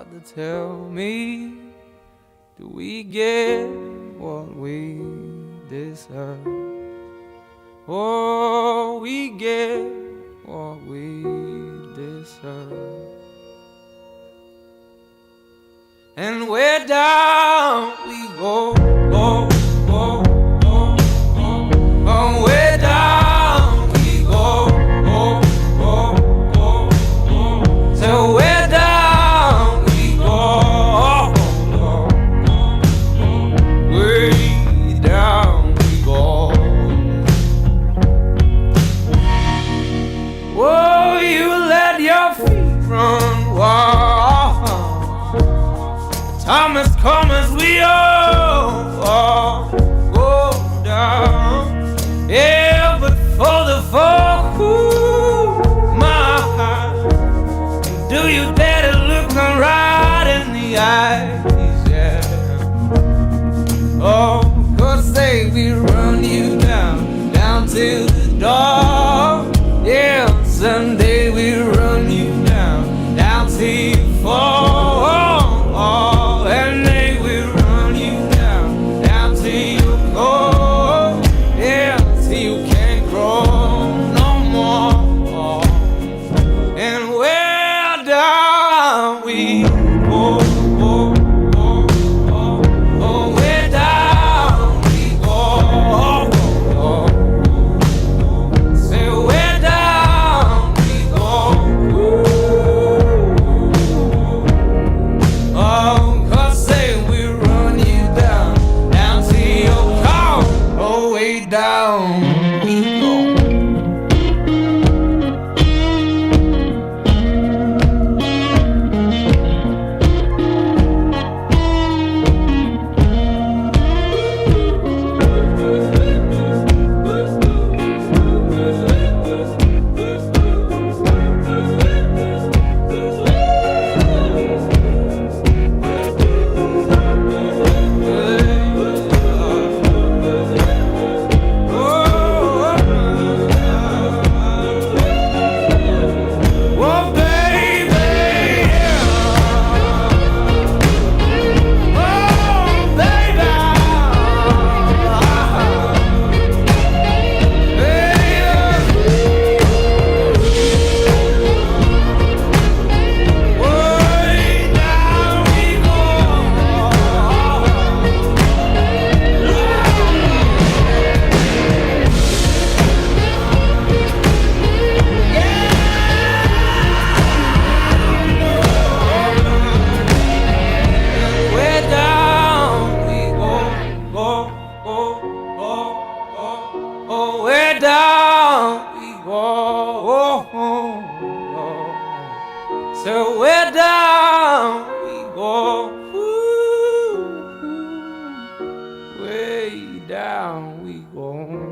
Father, tell me, do we get what we deserve? Oh, we get what we deserve. And where down we go, go, go, go, go. Oh, where down we go, go, go, go, go. So where down we go, go, go, go. Way down we go. Oh, you let your feet run wild. Time has come as we all go down. Yeah, but for the fall, ooh, my heart, do you dare to look them right in the eyes? Yeah. Oh, 'cause they will run you down, down to the door. Yeah, someday we'll run you down, down till you fall. And they will run you down, down till you go. Yeah, till you can't grow no more. And where down we go, go, go, go. Oh, where down we go, go, go. Say where down we go. Oh, down we go. So where down we go, ooh, way down we go.